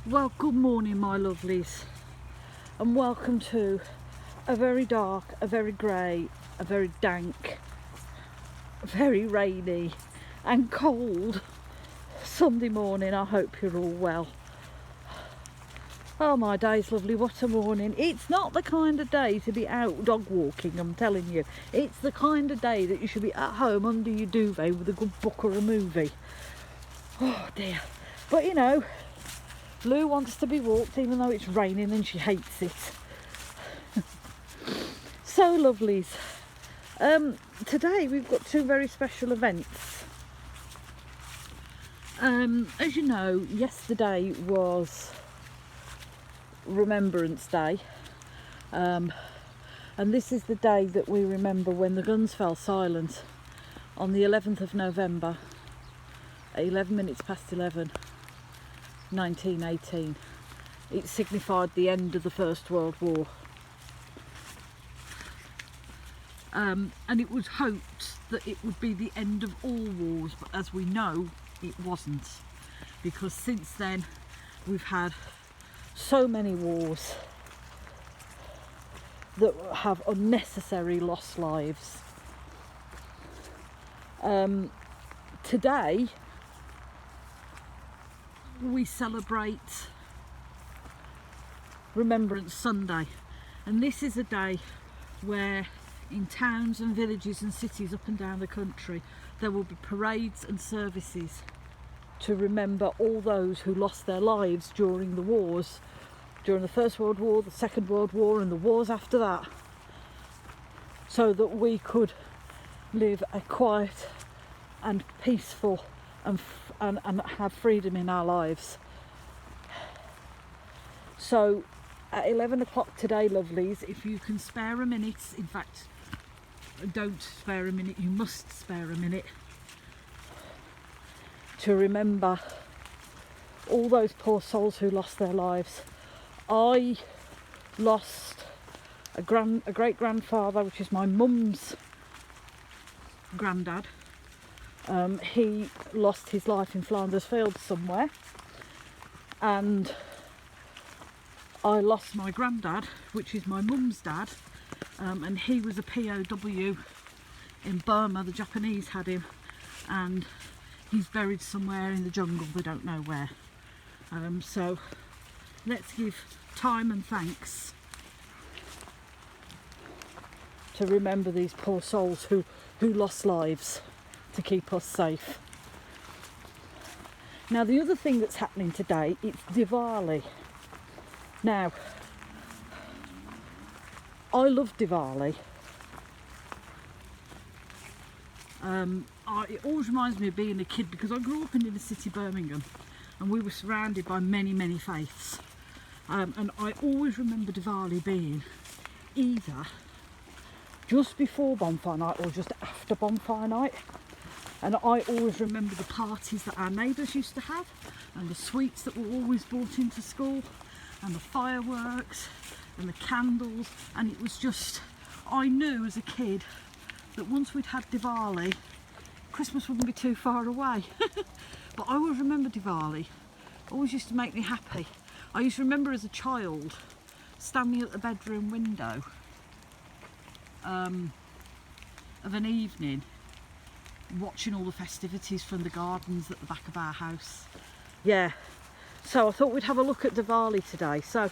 Well, good morning, my lovelies, and welcome to a very dark, a very grey, a very dank, very rainy and cold Sunday morning. I hope you're all well. Oh my days, lovely, what a morning. It's not the kind of day to be out dog walking, I'm telling you. It's the kind of day that you should be at home under your duvet with a good book or a movie. Oh dear. But you know, Lou wants to be walked even though it's raining and she hates it. So lovelies, today we've got two very special events. As you know, yesterday was Remembrance Day, and this is the day that we remember when the guns fell silent on the 11th of November at 11 minutes past 11, 1918. It signified the end of the First World War, and it was hoped that it would be the end of all wars, but as we know, it wasn't, because since then we've had so many wars that have unnecessarily lost lives. Today we celebrate Remembrance Sunday, and this is a day where in towns and villages and cities up and down the country there will be parades and services to remember all those who lost their lives during the wars, during the First World War, the Second World War and the wars after that, so that we could live a quiet and peaceful and have freedom in our lives. So at 11 o'clock today, lovelies, if you can spare a minute, in fact don't spare a minute, you must spare a minute to remember all those poor souls who lost their lives. I lost a great grandfather, which is my mum's granddad. He lost his life in Flanders Fields somewhere, and I lost my granddad, which is my mum's dad, and he was a POW in Burma. The Japanese had him, and he's buried somewhere in the jungle, they don't know where. So let's give time and thanks to remember these poor souls who lost lives to keep us safe. Now, the other thing that's happening today, it's Diwali. Now, I love Diwali. It always reminds me of being a kid, because I grew up in inner city Birmingham and we were surrounded by many faiths, and I always remember Diwali being either just before bonfire night or just after bonfire night. And I always remember the parties that our neighbours used to have, and the sweets that were always brought into school, and the fireworks and the candles. And it was just, I knew as a kid that once we'd had Diwali, Christmas wouldn't be too far away. But I always remember Diwali. It always used to make me happy. I used to remember as a child standing at the bedroom window of an evening, watching all the festivities from the gardens at the back of our house. Yeah, so I thought we'd have a look at Diwali today. So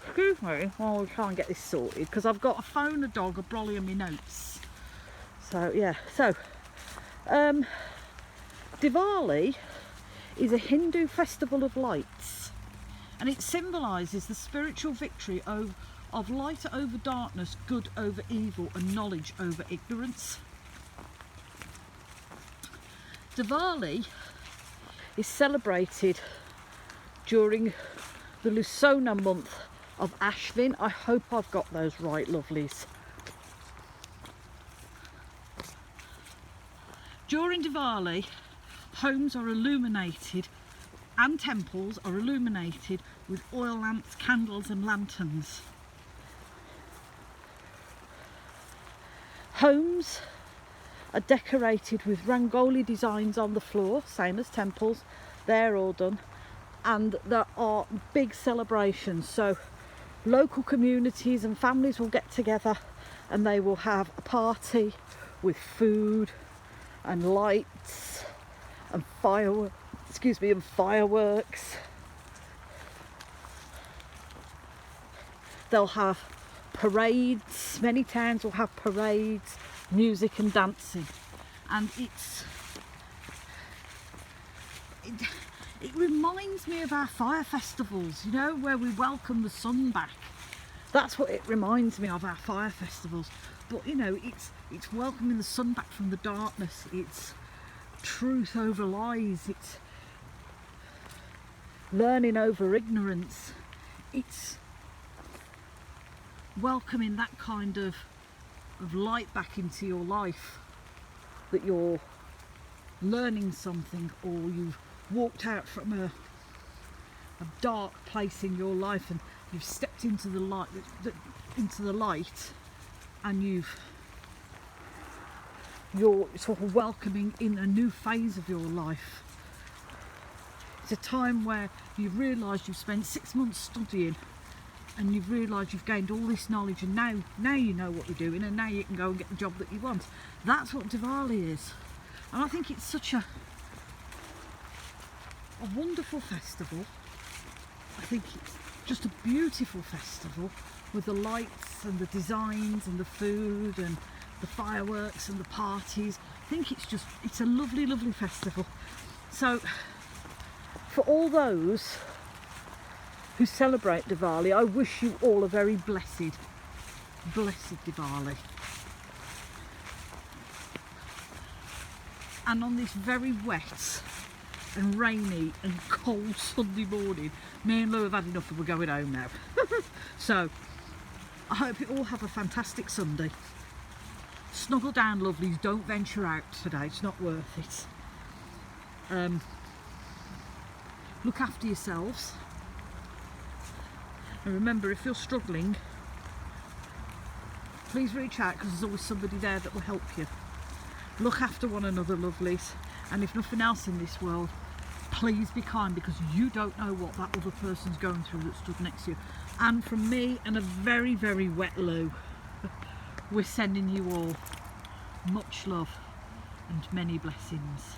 excuse me while we try and get this sorted, because I've got a phone, a dog, a brolly and my notes. So yeah, so Diwali is a Hindu festival of lights, and it symbolises the spiritual victory of light over darkness, good over evil and knowledge over ignorance. Diwali is celebrated during the Lusona month of Ashvin. I hope I've got those right, lovelies. During Diwali, homes are illuminated and temples are illuminated with oil lamps, candles and lanterns. Homes are decorated with rangoli designs on the floor, same as temples. They're all done. and there are big celebrations. So local communities and families will get together and they will have a party with food and lights and fireworks. They'll have parades. Many towns will have parades, music and dancing, and it reminds me of our fire festivals, you know, where we welcome the sun back. That's what it reminds me of, our fire festivals. But you know, it's welcoming the sun back from the darkness. It's truth over lies. It's learning over ignorance. It's welcoming that kind of light back into your life, that you're learning something, or you've walked out from a dark place in your life and you've stepped into the light, and you're sort of welcoming in a new phase of your life. It's a time where you've realised you've spent 6 months studying, and you've realised you've gained all this knowledge, and now you know what you're doing, and now you can go and get the job that you want. That's what Diwali is. And I think it's such a wonderful festival. I think it's just a beautiful festival, with the lights and the designs and the food and the fireworks and the parties. I think it's a lovely, lovely festival. So for all those who celebrate Diwali, I wish you all a very blessed Diwali. And on this very wet and rainy and cold Sunday morning, me and Lou have had enough and we're going home now. So I hope you all have a fantastic Sunday. Snuggle down, lovelies. Don't venture out today, it's not worth it. Look after yourselves, and remember, if you're struggling, please reach out, because there's always somebody there that will help you. Look after one another, lovelies, and if nothing else in this world, please be kind, because you don't know what that other person's going through that stood next to you. And from me and a very, very wet Lou, we're sending you all much love and many blessings.